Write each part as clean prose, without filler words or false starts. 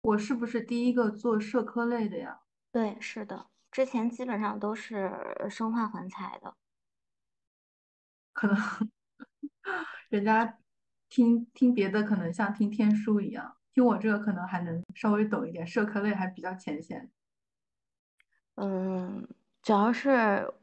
我是不是第一个做社科类的呀？对，是的，之前基本上都是生化环材的。可能人家听听别的，可能像听天书一样，听我这个可能还能稍微懂一点，社科类还比较浅显。嗯，主要是，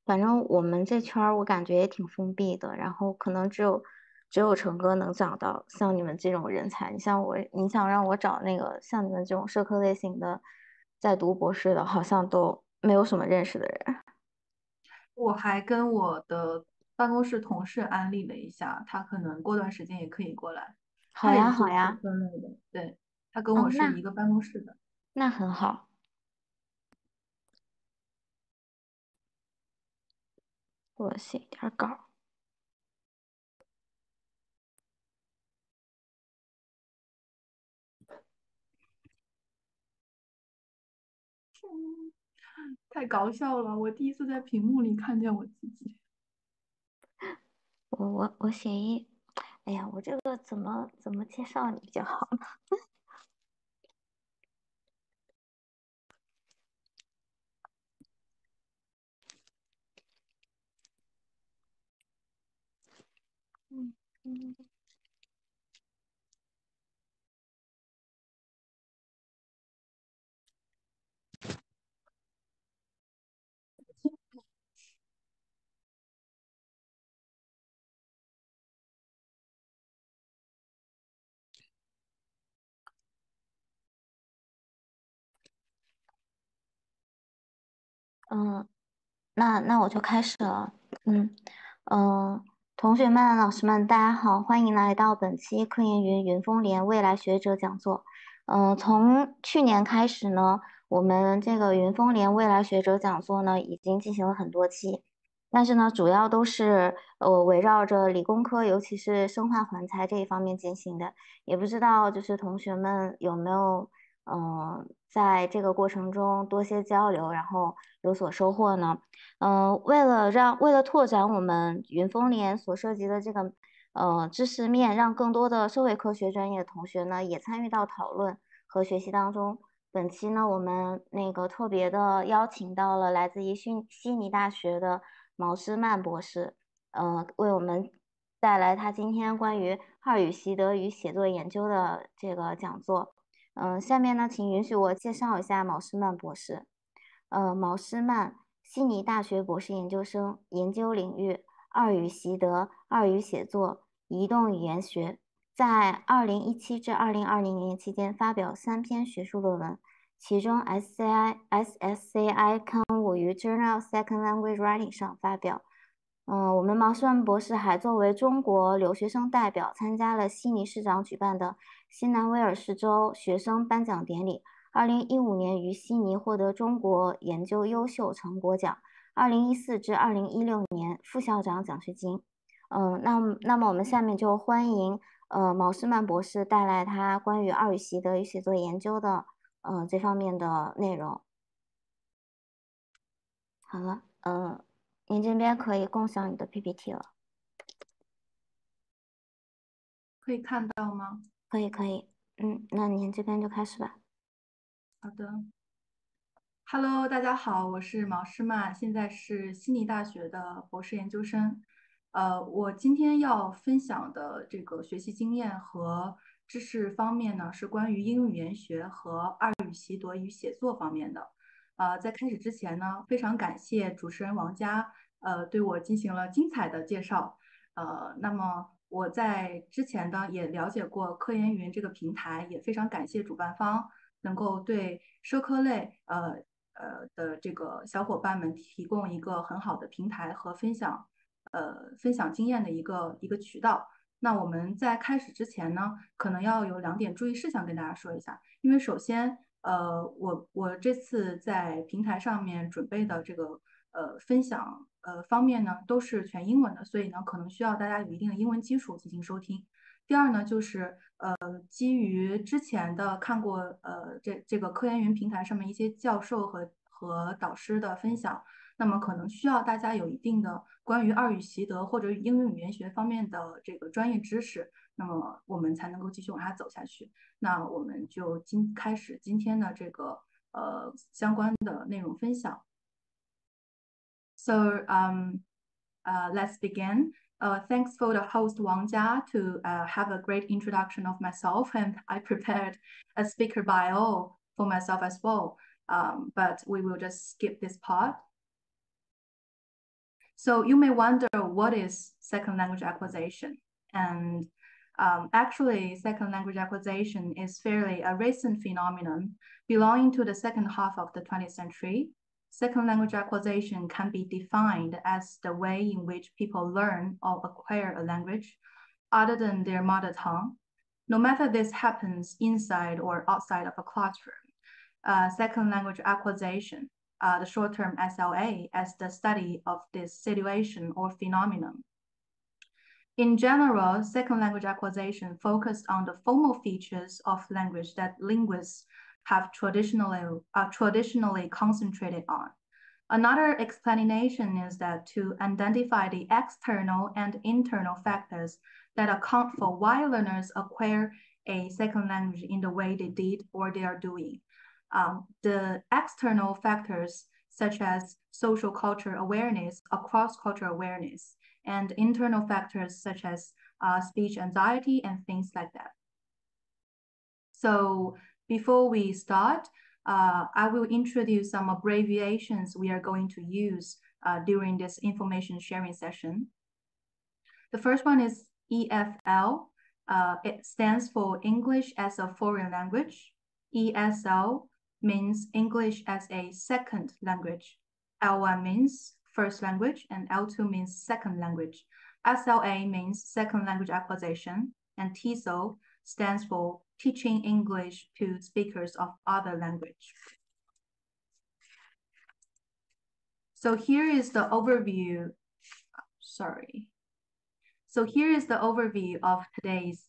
反正我们这圈儿我感觉也挺封闭的，然后可能只有成哥能找到像你们这种人才。你像我，你想让我找那个像你们这种社科类型的，在读博士的，好像都没有什么认识的人。我还跟我的办公室同事安利了一下，他可能过段时间也可以过来，好呀，他也做社好呀，科类的，对，他跟哦，我是一个办公室的。那很好，我写点儿稿。太搞笑了！我第一次在屏幕里看见我自己。我写一，哎呀，我这个怎么介绍你比较好呢？嗯嗯嗯，那我就开始了。嗯同学们、老师们，大家好，欢迎来到本期科研云峰联未来学者讲座。从去年开始呢，我们这个云峰联未来学者讲座呢，已经进行了很多期，但是呢，主要都是围绕着理工科，尤其是生化环材这一方面进行的。也不知道就是同学们有没有在这个过程中多些交流，然后有所收获呢？为了拓展我们云峰联所涉及的这个知识面，让更多的社会科学专业的同学呢也参与到讨论和学习当中。本期呢，我们那个特别的邀请到了来自于悉尼大学的毛诗漫博士，为我们带来他今天关于二语习得与写作研究的这个讲座。下面呢，请允许我介绍一下毛诗漫博士。毛诗曼，悉尼大学博士研究生，研究领域二语习得、二语写作、移动语言学，在2017至2020年期间发表3篇学术论文，其中 SSCI 刊物于《Journal of Second Language Writing》上发表。我们毛诗曼博士还作为中国留学生代表参加了悉尼市长举办的新南威尔士州学生颁奖典礼。2015年于悉尼获得中国研究优秀成果奖，2014至2016年副校长奖学金。那么我们下面就欢迎毛诗曼博士带来他关于二语习得与写作研究的这方面的内容。好了，您这边可以共享你的 PPT 了，可以看到吗？可以可以，那您这边就开始吧。好的。Hello，大家好，我是毛诗曼，现在是悉尼大学的博士研究生。我今天要分享的这个学习经验和知识方面呢，是关于应用语言学和二语习得与写作方面的。在开始之前呢，非常感谢主持人王佳，对我进行了精彩的介绍。那么我在之前呢也了解过科研云这个平台，也非常感谢主办方能够对社科类的这个小伙伴们提供一个很好的平台和分享经验的一个渠道。那我们在开始之前呢，可能要有2点注意事项跟大家说一下，因为首先，我这次在平台上面准备的这个分享方面呢，都是全英文的，所以呢，可能需要大家有一定的英文基础进行收听。第二呢，就是基于之前的看过这个科研云平台上面一些教授和导师的分享，那么可能需要大家有一定的关于二语习得或者应用语言学方面的这个专业知识，那么我们才能够继续往下走下去。那我们就开始今天的这个相关的内容分享。So let's begin. Thanks for the host Wang Jia to have a great introduction of myself, and I prepared a speaker bio for myself as well. But we will just skip this part. So you may wonder, what is second language acquisition? And actually, second language acquisition is fairly a recent phenomenon belonging to the second half of the 20th century. Second language acquisition can be defined as the way in which people learn or acquire a language other than their mother tongue, no matter this happens inside or outside of a classroom. Second language acquisition, the short term SLA, as the study of this situation or phenomenon. In general, second language acquisition focused on the formal features of language that linguists have traditionally concentrated on. Another explanation is that to identify the external and internal factors that account for why learners acquire a second language in the way they did or they are doing. The external factors such as social culture awareness, cross-cultural awareness, and internal factors such as speech anxiety and things like that. So before we start, I will introduce some abbreviations we are going to use during this information sharing session. The first one is EFL. It stands for English as a Foreign Language. ESL means English as a second language. L1 means first language, and L2 means second language. SLA means second language acquisition, and TESOL stands for teaching English to speakers of other language. So here is the overview. So here is the overview of today's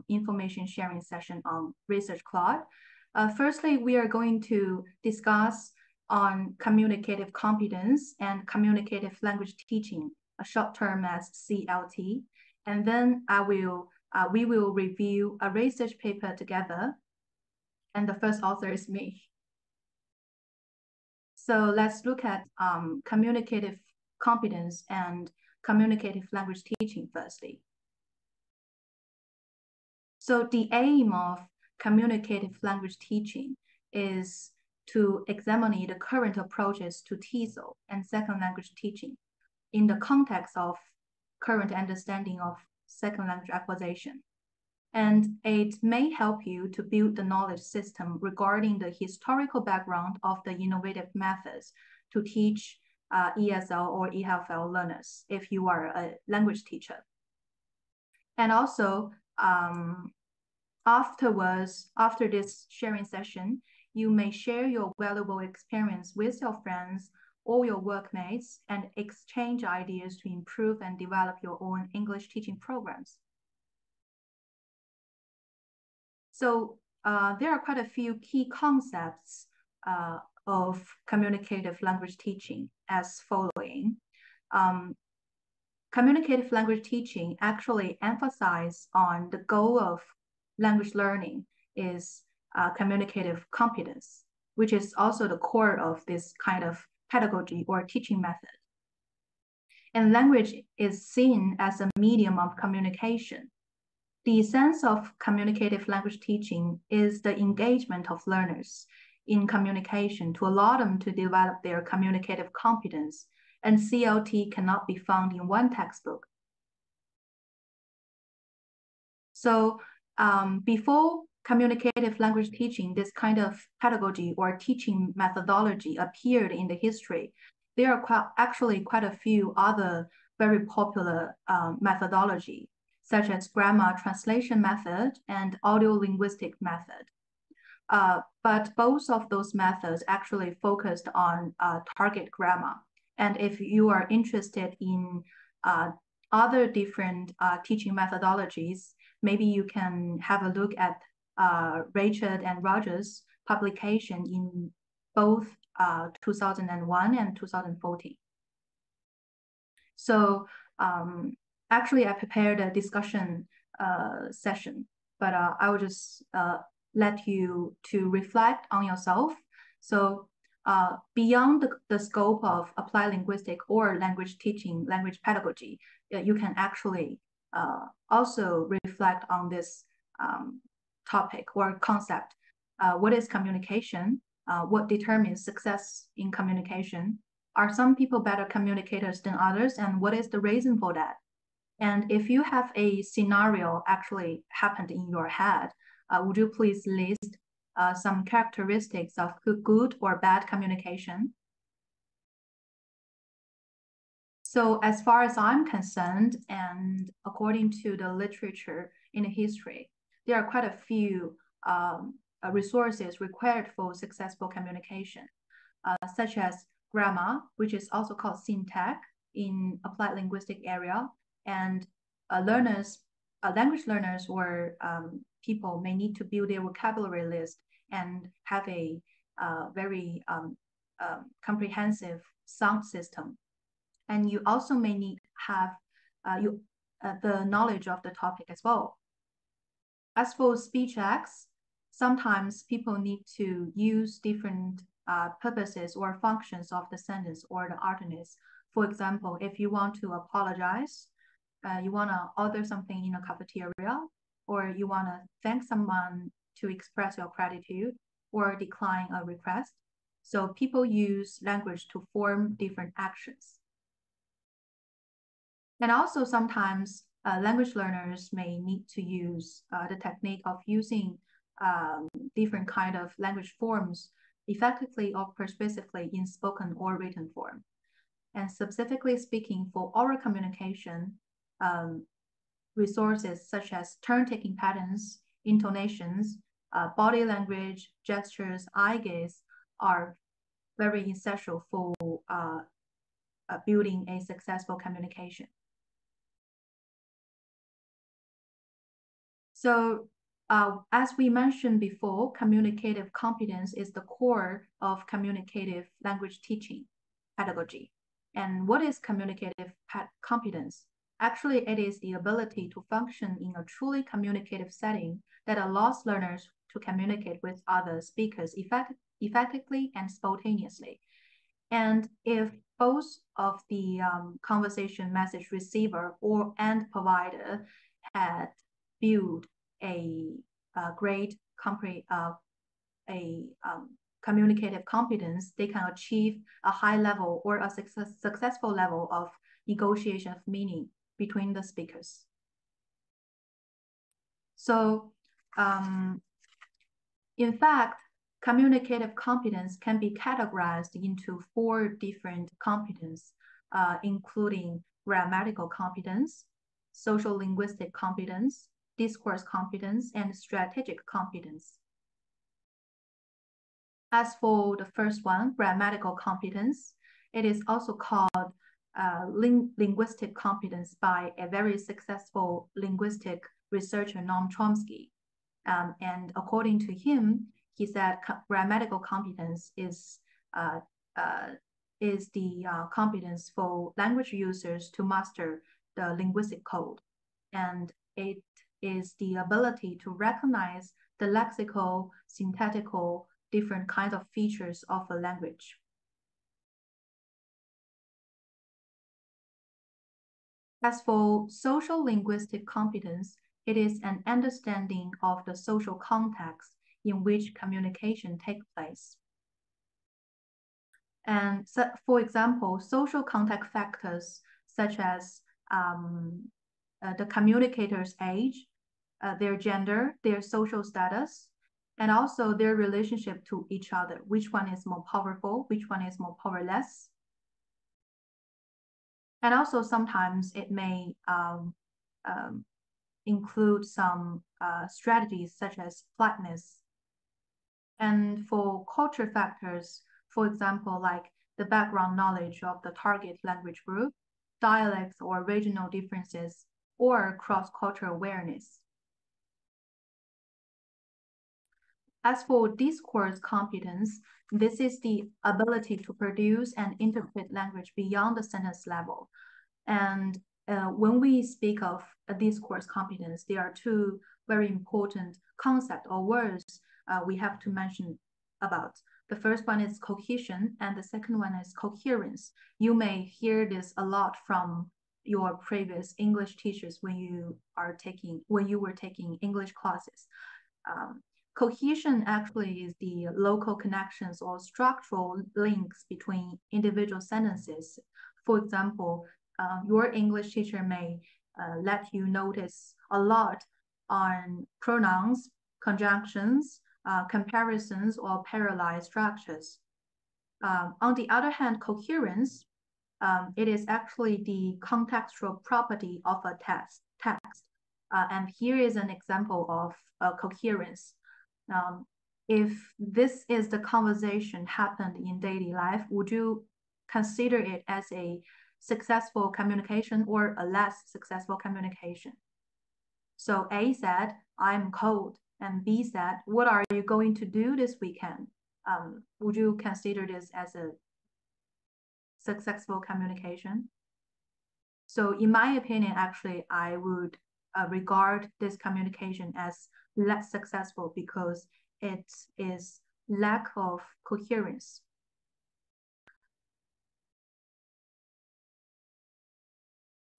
information sharing session on Research Cloud. Firstly, we are going to discuss on communicative competence and communicative language teaching, a short term as CLT. And then we will review a research paper together. And the first author is me. So let's look at communicative competence and communicative language teaching firstly. So the aim of communicative language teaching is to examine the current approaches to TESOL and second language teaching in the context of current understanding of second language acquisition. And it may help you to build the knowledge system regarding the historical background of the innovative methods to teach ESL or EFL learners if you are a language teacher. And also, after this sharing session, you may share your valuable experience with your friends or your workmates and exchange ideas to improve and develop your own English teaching programs. So there are quite a few key concepts of communicative language teaching as following. Communicative language teaching actually emphasizes on the goal of language learning is communicative competence, which is also the core of this kind of pedagogy or teaching method. And language is seen as a medium of communication. The essence of communicative language teaching is the engagement of learners in communication to allow them to develop their communicative competence, and CLT cannot be found in one textbook. So before communicative language teaching, this kind of pedagogy or teaching methodology appeared in the history, there are actually quite a few other very popular methodology, such as grammar translation method and audio-linguistic method. But both of those methods actually focused on target grammar. And if you are interested in other different teaching methodologies, maybe you can have a look at Richard and Rogers' publication in both 2001 and 2014. So actually, I prepared a discussion session, but I will just let you to reflect on yourself. So beyond the scope of applied linguistic or language teaching, language pedagogy, you can actually also reflect on this topic or concept. What is communication? What determines success in communication? Are some people better communicators than others? And what is the reason for that? And if you have a scenario actually happened in your head, would you please list some characteristics of good or bad communication? So as far as I'm concerned, and according to the literature in history, there are quite a few resources required for successful communication, such as grammar, which is also called syntax in applied linguistic area, and language learners or people may need to build their vocabulary list and have a very comprehensive sound system. And you also may need have the knowledge of the topic as well. As for speech acts, sometimes people need to use different purposes or functions of the sentence or the utterance. For example, if you want to apologize, you want to order something in a cafeteria, or you want to thank someone to express your gratitude or decline a request. So people use language to form different actions. And also sometimes language learners may need to use the technique of using different kind of language forms effectively or persuasively in spoken or written form. And specifically speaking, for oral communication, resources such as turn-taking patterns, intonations, body language, gestures, eye gaze are very essential for building a successful communication. So as we mentioned before, communicative competence is the core of communicative language teaching pedagogy. And what is communicative competence? Actually, it is the ability to function in a truly communicative setting that allows learners to communicate with other speakers effectively and spontaneously. And if both of the conversation message receiver and provider had build a great communicative competence, they can achieve a high level or a successful level of negotiation of meaning between the speakers. So in fact, communicative competence can be categorized into 4 different competence, including grammatical competence, social linguistic competence, discourse competence, and strategic competence. As for the first one, grammatical competence, it is also called linguistic competence by a very successful linguistic researcher, Noam Chomsky. And according to him, he said grammatical competence is the competence for language users to master the linguistic code. And it is the ability to recognize the lexical, syntactical, different kinds of features of a language. As for social linguistic competence, it is an understanding of the social context in which communication takes place. And so, for example, social context factors such as the communicator's age, their gender, their social status, and also their relationship to each other. Which one is more powerful? Which one is more powerless? And also sometimes it may include some strategies such as politeness. And for culture factors, for example, like the background knowledge of the target language group, dialects or regional differences, or cross-cultural awareness. As for discourse competence, this is the ability to produce and interpret language beyond the sentence level. And when we speak of a discourse competence, there are two very important concepts or words we have to mention about. The first one is cohesion, and the second one is coherence. You may hear this a lot from your previous English teachers when you were taking English classes. Cohesion actually is the local connections or structural links between individual sentences. For example, your English teacher may let you notice a lot on pronouns, conjunctions, comparisons, or parallel structures. On the other hand, coherence, it is actually the contextual property of a text. And here is an example of coherence. If this is the conversation happened in daily life, would you consider it as a successful communication or a less successful communication? So A said, I'm cold, and B said, what are you going to do this weekend? Would you consider this as a successful communication? So in my opinion, actually, I would regard this communication as less successful because it is lack of coherence.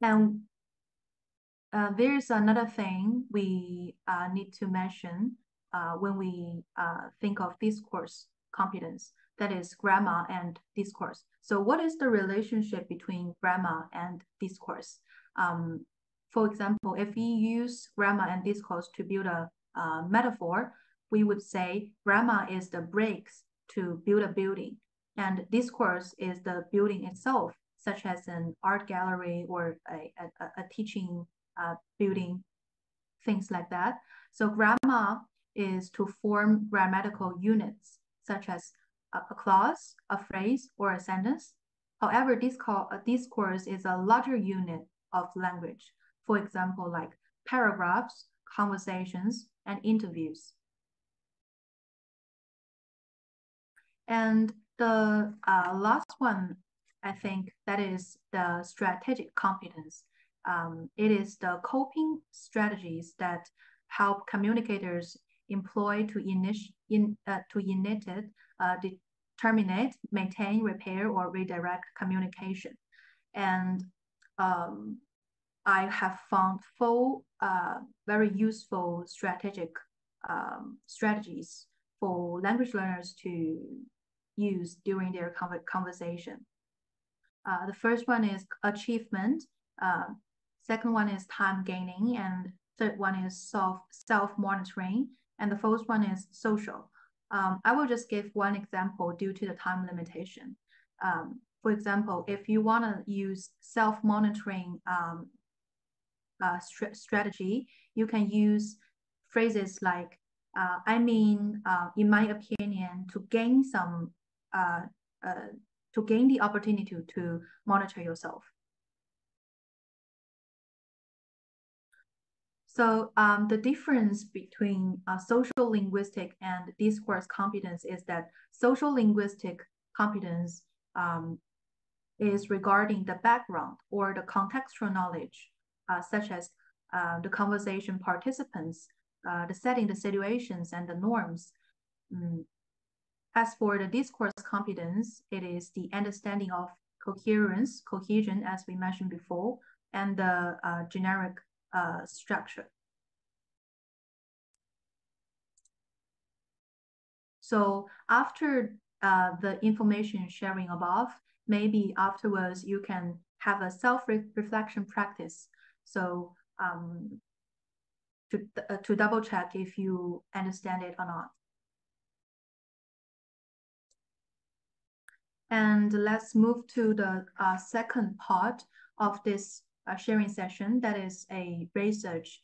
And there's another thing we need to mention when we think of discourse competence, that is grammar and discourse. So what is the relationship between grammar and discourse? For example, if we use grammar and discourse to build a metaphor, we would say grammar is the bricks to build a building, and discourse is the building itself, such as an art gallery or a teaching building, things like that. So grammar is to form grammatical units, such as a clause, a phrase, or a sentence. However, discourse is a larger unit of language. For example, like paragraphs, conversations, and interviews. And the last one, I think, that is the strategic competence. It is the coping strategies that help communicators employ to terminate, maintain, repair, or redirect communication. And I have found four very useful strategic strategies for language learners to use during their conversation. The first one is achievement, second one is time gaining, and third one is self-monitoring, and the fourth one is social. I will just give one example due to the time limitation. For example, if you want to use self-monitoring strategy, you can use phrases like, in my opinion, to gain the opportunity to monitor yourself. So the difference between social linguistic and discourse competence is that social linguistic competence is regarding the background or the contextual knowledge, such as the conversation participants, the setting, the situations, and the norms. As for the discourse competence, it is the understanding of cohesion, as we mentioned before, and the generic structure. So after the information sharing above, maybe afterwards you can have a self-reflection practice. So to double check if you understand it or not. And let's move to the second part of this sharing session. That is a research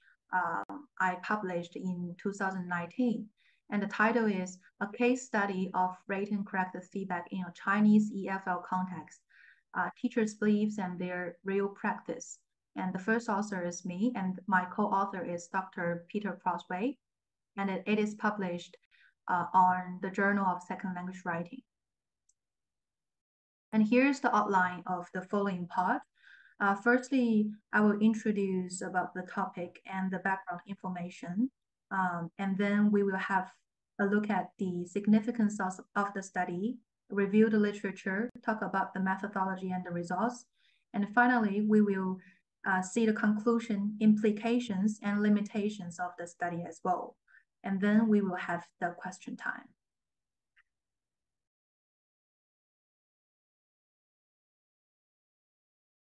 I published in 2019. And the title is A Case Study of Written Corrected Feedback in a Chinese EFL Context, Teachers' Beliefs and Their Real Practice. And the first author is me, and my co-author is Dr. Peter Crossway. And it is published on the Journal of Second Language Writing. And here's the outline of the following part. Firstly, I will introduce about the topic and the background information. And then we will have a look at the significance of the study, review the literature, talk about the methodology and the results. And finally, we will see the conclusion, implications, and limitations of the study as well. And then we will have the question time.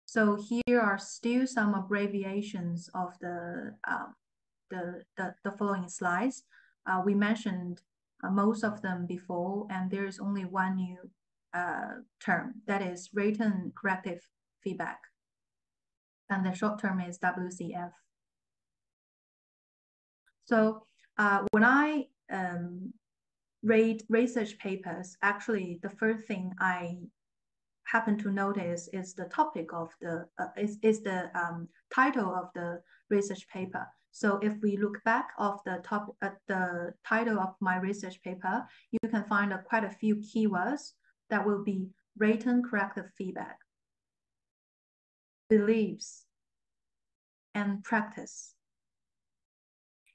So here are still some abbreviations of the following slides. We mentioned most of them before, and there is only one new term, that is written corrective feedback. And the short term is WCF. So when I read research papers, actually the first thing I happen to notice is the topic of the title of the research paper. So if we look back of the title of my research paper, you can find quite a few keywords that will be written corrective feedback, beliefs, and practice.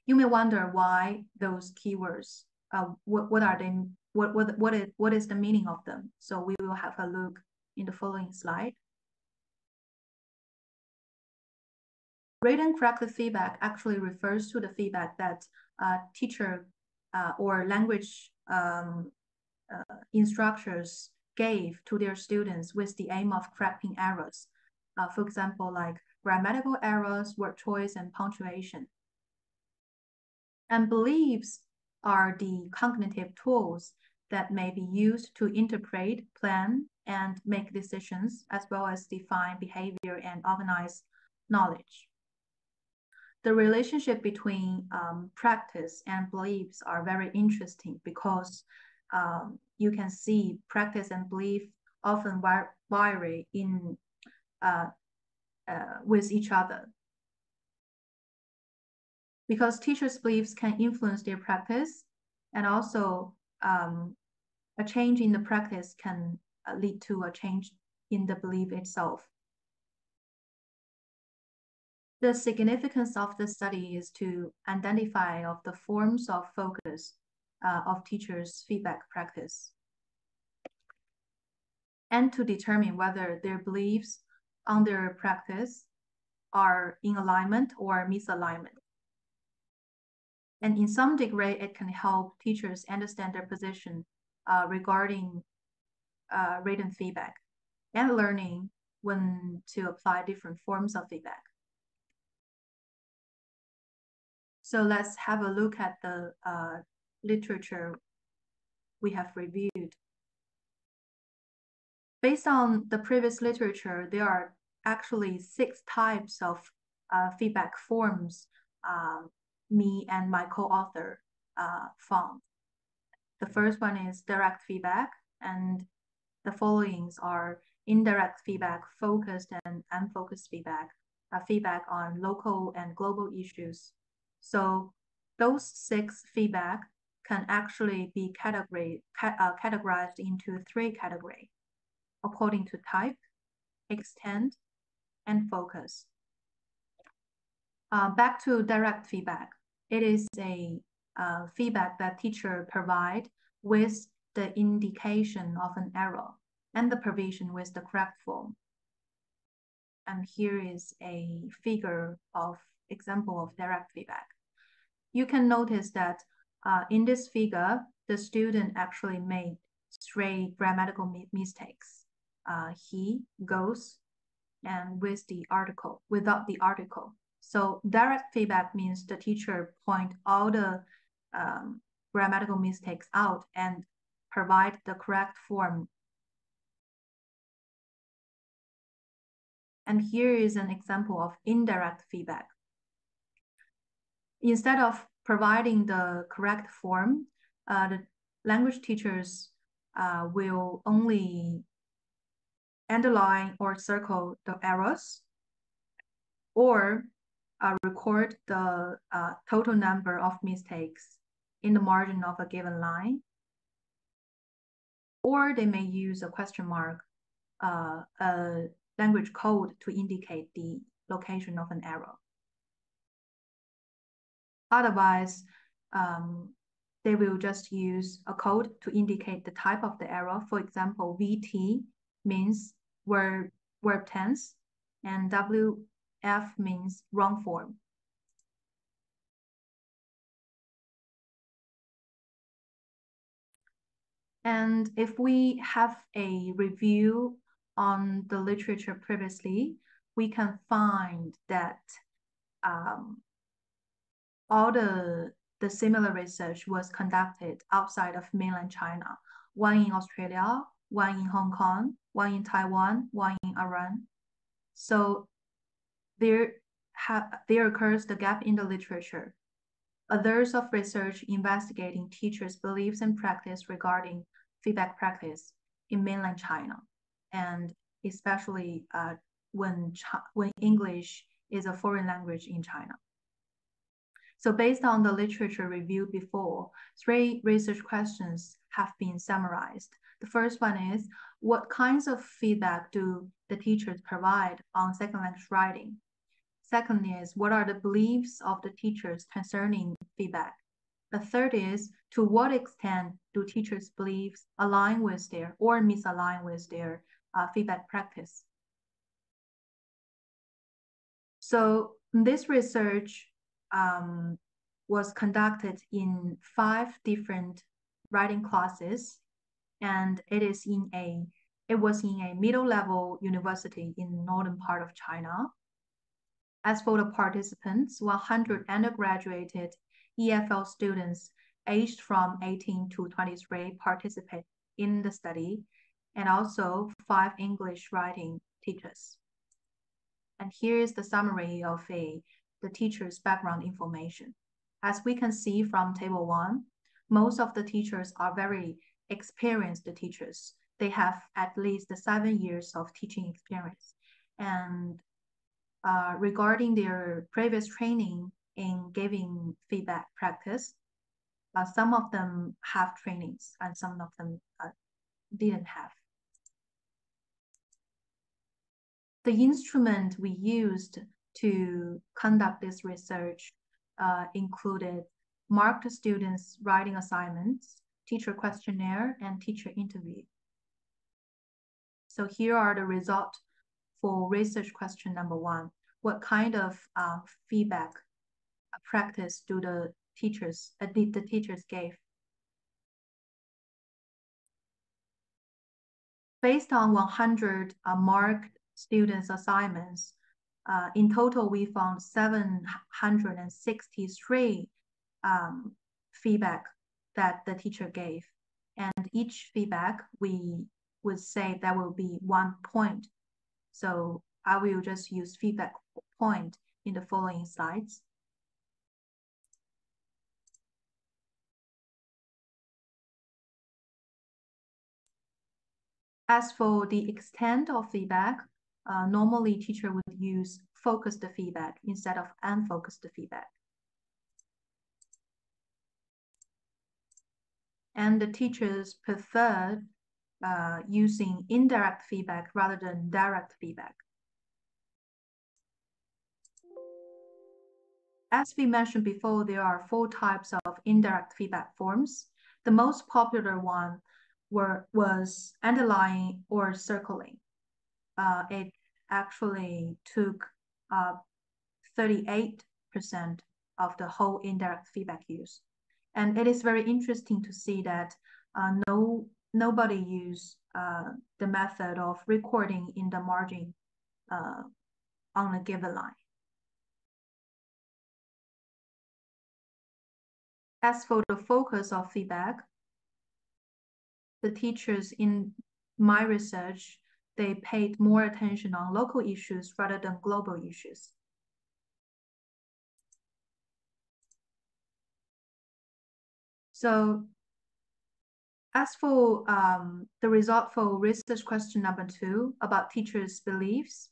You may wonder why those keywords. What are they? What is the meaning of them? So we will have a look in the following slide. Written corrective feedback actually refers to the feedback that teacher or language instructors gave to their students with the aim of correcting errors. For example, like grammatical errors, word choice, and punctuation. And beliefs are the cognitive tools that may be used to interpret, plan, and make decisions, as well as define behavior and organize knowledge. The relationship between practice and beliefs are very interesting because you can see practice and belief often vary in with each other. Because teachers' beliefs can influence their practice, and also a change in the practice can lead to a change in the belief itself. The significance of the study is to identify of the forms of focus of teachers' feedback practice, and to determine whether their beliefs on their practice are in alignment or misalignment. And in some degree, it can help teachers understand their position regarding written feedback and learning when to apply different forms of feedback. So let's have a look at the literature we have reviewed. Based on the previous literature, there are actually 6 types of feedback forms me and my co-author found. The first one is direct feedback, and the followings are indirect feedback, focused and unfocused feedback, feedback on local and global issues. So those 6 feedback can actually be categorized into 3 categories, according to type, extent, and focus. Back to direct feedback. It is a feedback that teacher provide with the indication of an error and the provision with the correct form. And here is a figure of example of direct feedback. You can notice that in this figure, the student actually made 3 grammatical mistakes. He, goes, and with the article, without the article. So direct feedback means the teacher point all the grammatical mistakes out and provide the correct form. And here is an example of indirect feedback. Instead of providing the correct form, the language teachers will only underline or circle the errors, or record the total number of mistakes in the margin of a given line, or they may use a question mark, a language code to indicate the location of an error. Otherwise, they will just use a code to indicate the type of the error. For example, VT means verb tense, and WF means wrong form. And if we have a review on the literature previously, we can find that all the similar research was conducted outside of mainland China, one in Australia, one in Hong Kong, one in Taiwan, one in Iran. So there occurs the gap in the literature. Others of research investigating teachers' beliefs and practice regarding feedback practice in mainland China, and especially when English is a foreign language in China. So based on the literature reviewed before, 3 research questions have been summarized. The first one is, what kinds of feedback do the teachers provide on second language writing? Second is, what are the beliefs of the teachers concerning feedback? The third is, to what extent do teachers' beliefs align with their or misalign with their feedback practice? So this research was conducted in 5 different writing classes, and it was in a middle-level university in northern part of China. As for the participants, 100 undergraduate EFL students aged from 18 to 23 participate in the study, and also 5 English writing teachers. And here is the summary of the teacher's background information. As we can see from table 1, most of the teachers are very experienced teachers. They have at least 7 years of teaching experience. And regarding their previous training in giving feedback practice, some of them have trainings and some of them didn't have. The instrument we used to conduct this research included marked students' writing assignments, teacher questionnaire, and teacher interview. So here are the results for research question number 1. What kind of feedback practice did the teachers give? Based on 100 marked students' assignments, in total, we found 763 feedback that the teacher gave. And each feedback, we would say that will be 1 point. So I will just use feedback point in the following slides. As for the extent of feedback, normally teacher would use focused feedback instead of unfocused feedback. And the teachers preferred using indirect feedback rather than direct feedback. As we mentioned before, there are 4 types of indirect feedback forms. The most popular one was underlying or circling. It actually took 38% of the whole indirect feedback use. And it is very interesting to see that nobody used the method of recording in the margin on a given line. As for the focus of feedback, the teachers in my research, they paid more attention on local issues rather than global issues. So as for the result for research question number 2 about teachers' beliefs,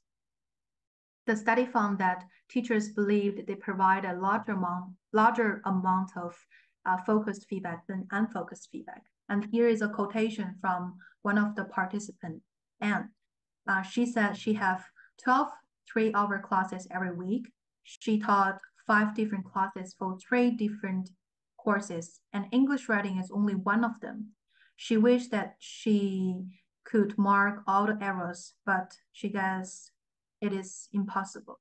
the study found that teachers believed they provide a larger amount of focused feedback than unfocused feedback. And here is a quotation from one of the participants, Anne. She said she have 12 3-hour classes every week. She taught 5 different classes for 3 different courses, and English writing is only one of them. She wished that she could mark all the errors, but she guess it is impossible.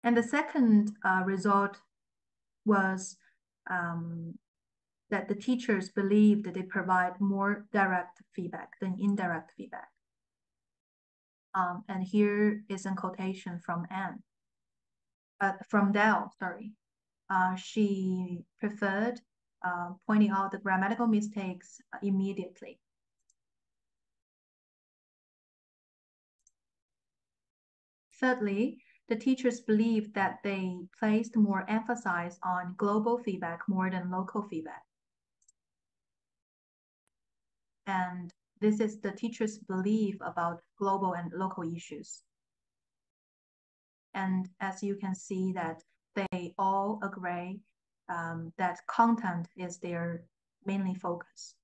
And the second result was that the teachers believe that they provide more direct feedback than indirect feedback. And here is a quotation from Anne, from Dell, sorry. She preferred pointing out the grammatical mistakes immediately. Thirdly, the teachers believed that they placed more emphasis on global feedback more than local feedback. And this is the teachers' belief about global and local issues. And as you can see that they all agree that content is their mainly focus.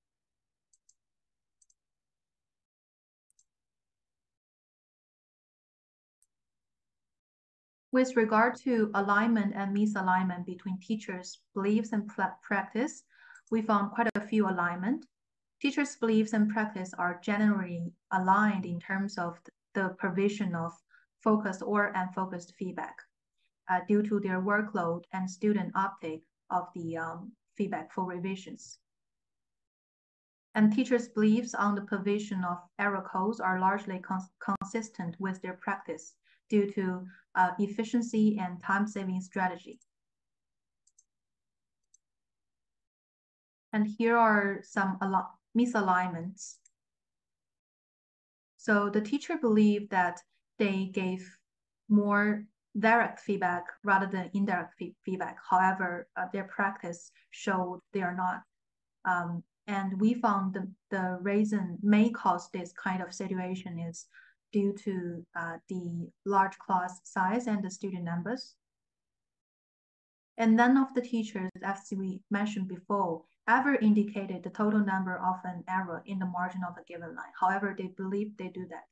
With regard to alignment and misalignment between teachers' beliefs and practice, we found quite a few alignment. Teachers' beliefs and practice are generally aligned in terms of the provision of focused or unfocused feedback due to their workload and student uptake of the feedback for revisions. And teachers' beliefs on the provision of error codes are largely consistent with their practice due to efficiency and time-saving strategy. And here are some misalignments. So the teacher believed that they gave more direct feedback rather than indirect feedback. However, their practice showed they are not. And we found the reason may cause this kind of situation is due to the large class size and the student numbers. And none of the teachers, as we mentioned before, ever indicated the total number of an error in the margin of a given line. However, they believe they do that.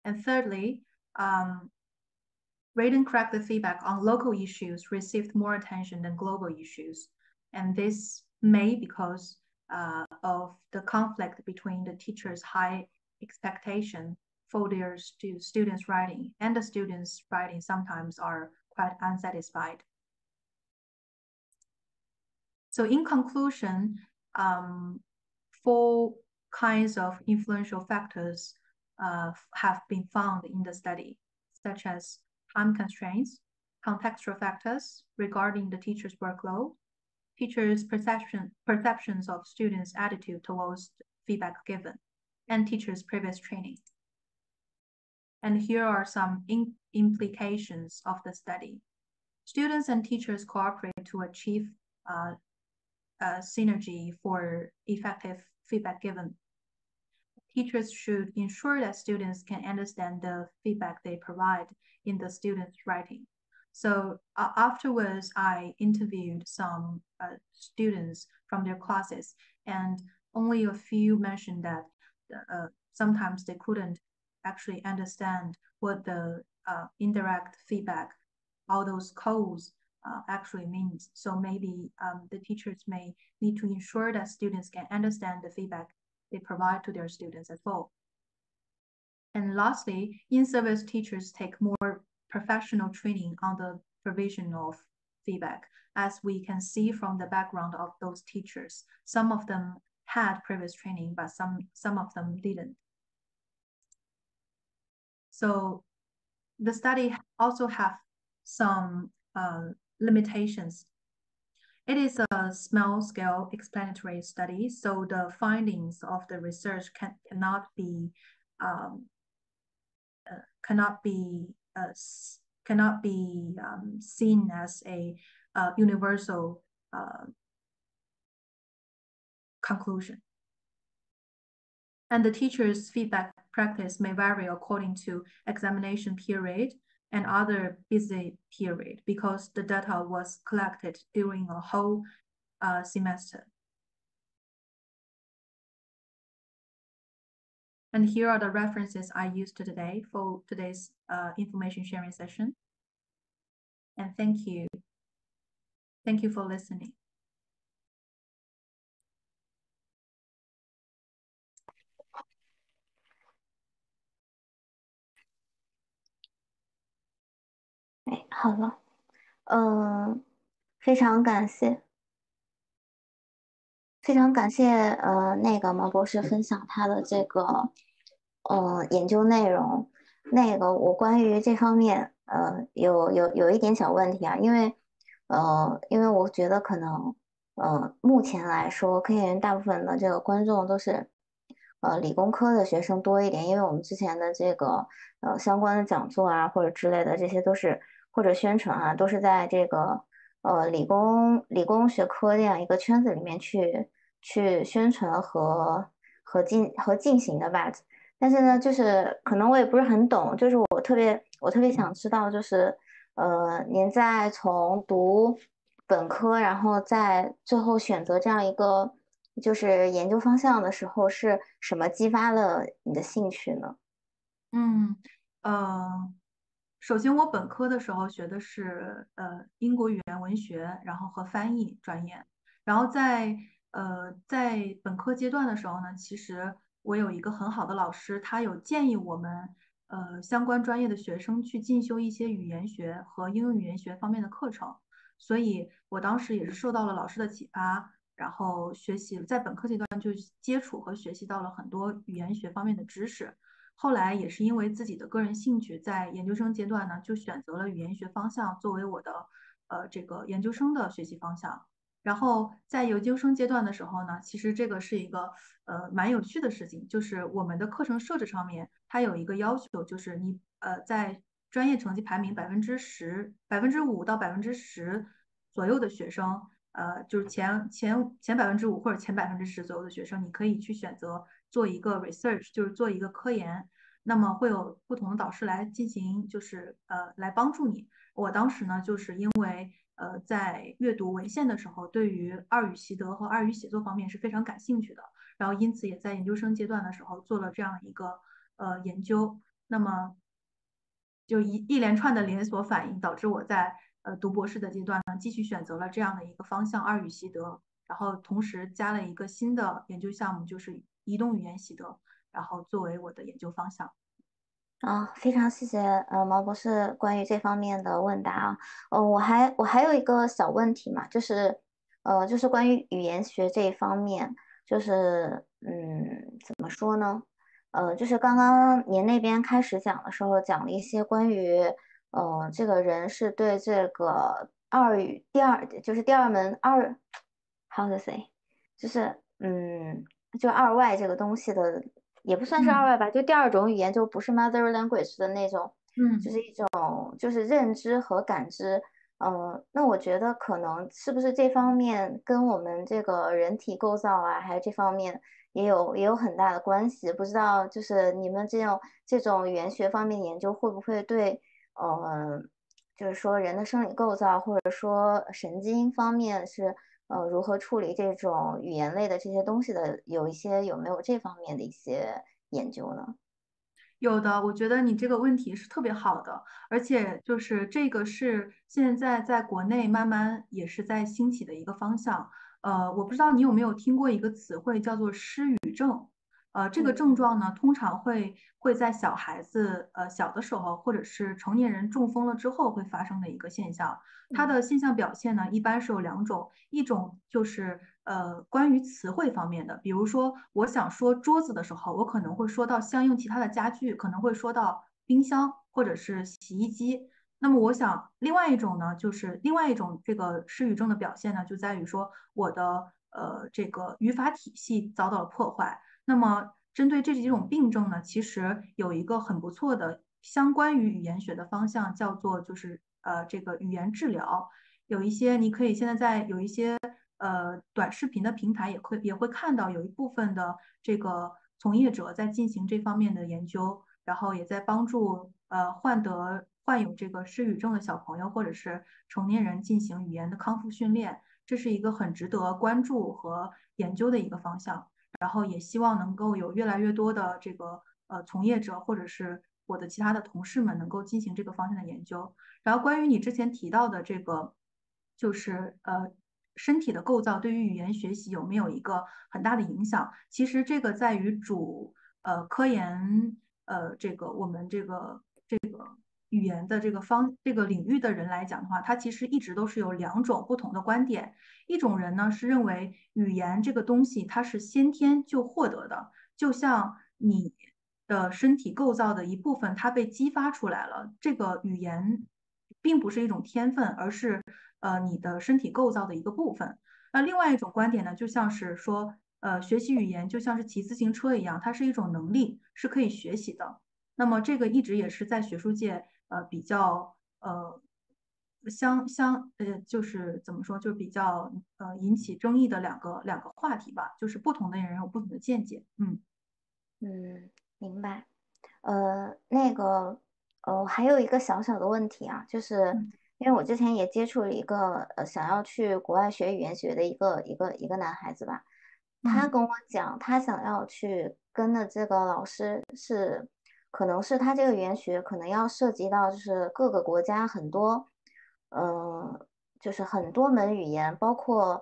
And thirdly, rate and correct the feedback on local issues received more attention than global issues. And this may because of the conflict between the teacher's high expectation for their students' writing and the students' writing sometimes are quite unsatisfied. So in conclusion, 4 kinds of influential factors have been found in the study, such as time constraints, contextual factors regarding the teacher's workload, teachers' perceptions of students' attitude towards feedback given, and teachers' previous training. And here are some implications of the study. Students and teachers cooperate to achieve synergy for effective feedback given. Teachers should ensure that students can understand the feedback they provide in the students' writing. So afterwards, I interviewed some students from their classes, and only a few mentioned that sometimes they couldn't actually understand what the indirect feedback, all those codes actually means. So maybe the teachers may need to ensure that students can understand the feedback they provide to their students as well. And lastly, in-service teachers take more professional training on the provision of feedback. As we can see from the background of those teachers, some of them had previous training, but some of them didn't. So the study also have some limitations. It is a small-scale explanatory study, so the findings of the research cannot be seen as a universal conclusion. And the teacher's feedback practice may vary according to examination period, and other busy period because the data was collected during a whole semester. And here are the references I used today for today's information sharing session. And thank you. Thank you for listening. 哎，好了，非常感谢，非常感谢那个毛博士分享他的这个研究内容。那个我关于这方面有一点小问题啊，因为我觉得可能目前来说，科研人大部分的这个观众都是理工科的学生多一点，因为我们之前的这个相关的讲座啊或者之类的这些都是或者宣传啊都是在这个理工学科这样一个圈子里面去宣传和进行的吧。但是呢，就是可能我也不是很懂，就是我特别想知道，就是您在从读本科，然后在最后选择这样一个就是研究方向的时候，是什么激发了你的兴趣呢？嗯，首先我本科的时候学的是英国语言文学，然后和翻译专业。然后在本科阶段的时候呢，其实我有一个很好的老师，他有建议我们相关专业的学生去进修一些语言学和应用语言学方面的课程。所以我当时也是受到了老师的启发，然后学习在本科阶段就接触和学习到了很多语言学方面的知识。后来也是因为自己的个人兴趣，在研究生阶段呢，就选择了语言学方向作为我的这个研究生的学习方向。然后在研究生阶段的时候呢，其实这个是一个蛮有趣的事情，就是我们的课程设置上面，它有一个要求，就是你在专业成绩排名5%到10%左右的学生，就是前5%或者前10%左右的学生，你可以去选择做一个 research，就是做一个科研。那么会有不同的导师来进行，就是来帮助你。我当时呢，就是因为在阅读文献的时候，对于二语习得和二语写作方面是非常感兴趣的，然后因此也在研究生阶段的时候做了这样一个研究。那么就一连串的连锁反应，导致我在读博士的阶段呢，继续选择了这样的一个方向二语习得，然后同时加了一个新的研究项目，就是移动语言习得，然后作为我的研究方向。啊，非常谢谢毛博士关于这方面的问答啊。我还有一个小问题嘛，就是关于语言学这一方面，就是怎么说呢？就是刚刚您那边开始讲的时候，讲了一些关于这个人是对这个就是第二门how to say，就是就二外这个东西的。也不算是二嗯外吧，就第二种语言就不是 mother language 的那种，就嗯。是一种就是认知和感知。那我觉得可能是不是这方面跟我们这个人体构造啊，还有这方面也有很大的关系。不知道就是你们这种语言学方面研究会不会对呃，就是说人的生理构造或者说神经方面是如何处理这种语言类的这些东西的，有没有这方面的一些研究呢？有的，我觉得你这个问题是特别好的，而且就是这个是现在在国内慢慢也是在兴起的一个方向。我不知道你有没有听过一个词汇叫做失语症。这个症嗯状呢，通常会在小孩子小的时候，或者是成年人中风了之后会发生的一个现象。它嗯的现象表现呢，一般是有两种，一种就是关于词汇方面的，比如说我想说桌子的时候，我可能会说到相应其他的家具，可能会说到冰箱或者是洗衣机。那么我想，另外一种呢，就是另外一种这个失语症的表现呢，就在于说我的这个语法体系遭到了破坏。那么针对这几种病症呢，其实有一个很不错的相关于语言学的方向，叫做就是这个语言治疗。有一些你可以现在有一些短视频的平台也会看到有一部分的这个从业者在进行这方面的研究，然后也在帮助患有这个失语症的小朋友或者是成年人进行语言的康复训练，这是一个很值得关注和研究的一个方向。然后也希望能够有越来越多的这个从业者或者是我的其他的同事们能够进行这个方向的研究。然后关于你之前提到的这个，就是身体的构造对于语言学习有没有一个很大的影响？其实这个在于科研这个我们这个语言的这个领域的人来讲的话，它其实一直都是有两种不同的观点。一种人呢是认为语言这个东西它是先天就获得的，就像你的身体构造的一部分，它被激发出来了。这个语言并不是一种天分，而是你的身体构造的一个部分。那另外一种观点呢，就像是说，学习语言就像是骑自行车一样，它是一种能力，是可以学习的。那么这个一直也是在学术界比较就是怎么说，就比较引起争议的两个话题吧，就是不同的人有不同的见解。嗯嗯，明白。那个，还有一个小小的问题啊，就是嗯因为我之前也接触了一个想要去国外学语言学的一个男孩子吧，他嗯跟我讲，他想要去跟的这个老师是，可能是他这个语言学可能要涉及到就是各个国家很多，就是很多门语言，包括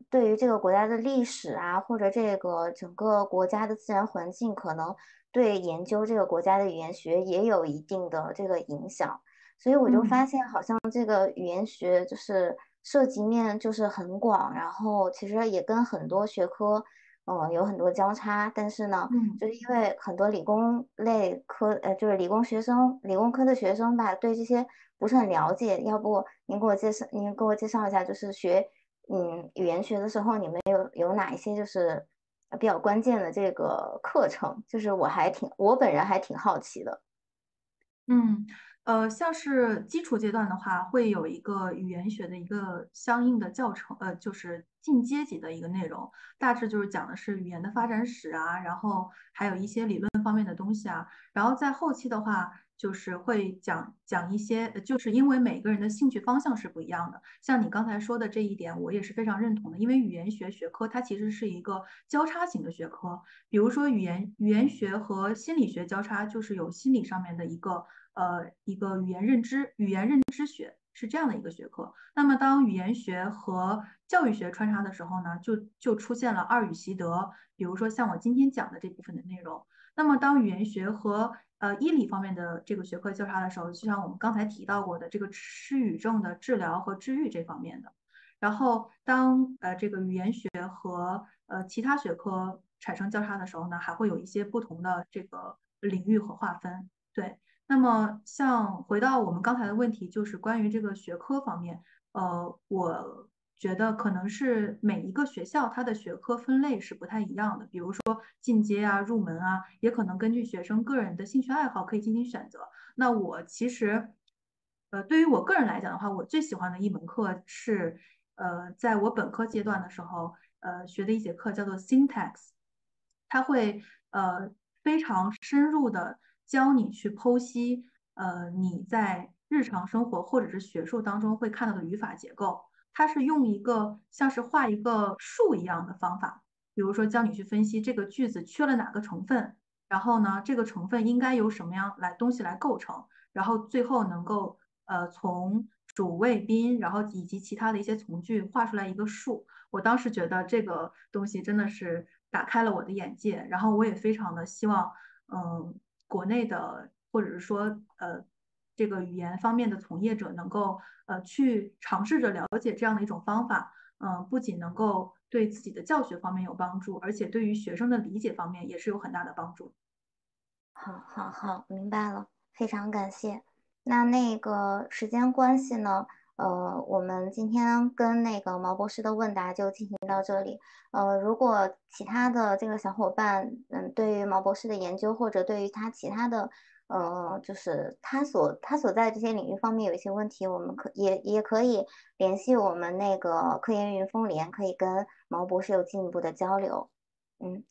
对于这个国家的历史啊，或者这个整个国家的自然环境，可能对研究这个国家的语言学也有一定的这个影响。所以我就嗯发现，好像这个语言学就是涉及面就是很广，然后其实也跟很多学科，有很多交叉。但是呢，嗯。就是因为很多理工类科，就是理工学生、理工科的学生吧，对这些不是很了解。要不您给我介绍一下，就是学语言学的时候，你们有哪一些就是比较关键的这个课程？就是我本人还挺好奇的。嗯，像是基础阶段的话，会有一个语言学的一个相应的教程，就是进阶级的一个内容，大致就是讲的是语言的发展史啊，然后还有一些理论方面的东西啊，然后在后期的话，就是会讲一些，就是因为每个人的兴趣方向是不一样的，像你刚才说的这一点，我也是非常认同的，因为语言学学科它其实是一个交叉型的学科，比如说语言学和心理学交叉，就是有心理上面的一个语言认知学是这样的一个学科。那么当语言学和教育学穿插的时候呢，就出现了二语习得，比如说像我今天讲的这部分的内容。那么当语言学和医理方面的这个学科交叉的时候，就像我们刚才提到过的这个失语症的治疗和治愈这方面的。然后当这个语言学和其他学科产生交叉的时候呢，还会有一些不同的这个领域和划分。对，那么像回到我们刚才的问题，就是关于这个学科方面，我觉得可能是每一个学校它的学科分类是不太一样的，比如说进阶啊、入门啊，也可能根据学生个人的兴趣爱好可以进行选择。那我其实，对于我个人来讲的话，我最喜欢的一门课是，在我本科阶段的时候，学的一节课叫做 syntax，它会非常深入的教你去剖析，你在日常生活或者是学术当中会看到的语法结构。它是用一个像是画一个树一样的方法，比如说教你去分析这个句子缺了哪个成分，然后呢，这个成分应该由什么样东西来构成，然后最后能够从主谓宾，然后以及其他的一些从句画出来一个树。我当时觉得这个东西真的是打开了我的眼界，然后我也非常的希望，国内的或者是说这个语言方面的从业者能够去尝试着了解这样的一种方法，不仅能够对自己的教学方面有帮助，而且对于学生的理解方面也是有很大的帮助。好，好，好，明白了，非常感谢。那个时间关系呢，我们今天跟那个毛博士的问答就进行到这里。如果其他的这个小伙伴，对于毛博士的研究或者对于他其他的，就是他所在这些领域方面有一些问题，我们也可以联系我们那个科研云风联，可以跟毛博士有进一步的交流。嗯。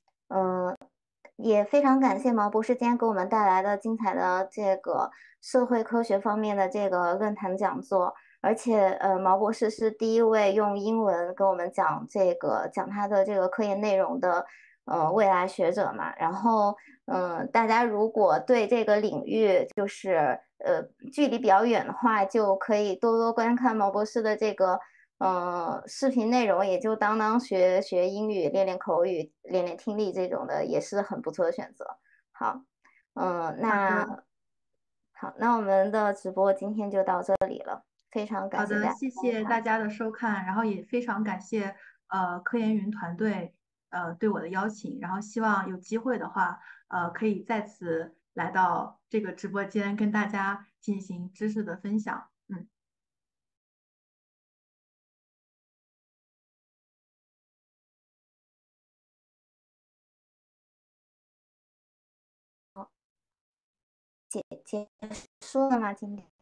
也非常感谢毛博士今天给我们带来的精彩的这个社会科学方面的这个论坛讲座，而且毛博士是第一位用英文跟我们讲他的这个科研内容的未来学者嘛。然后大家如果对这个领域就是距离比较远的话，就可以多多观看毛博士的这个视频内容，也就当学学英语、练练口语、练练听力这种的，也是很不错的选择。好，好的，那我们的直播今天就到这里了，非常感好的，谢大家谢观看。谢大家的收看，然后也非常感谢科研云团队对我的邀请，然后希望有机会的话可以再次来到这个直播间跟大家进行知识的分享。嗯。结束了吗？今天？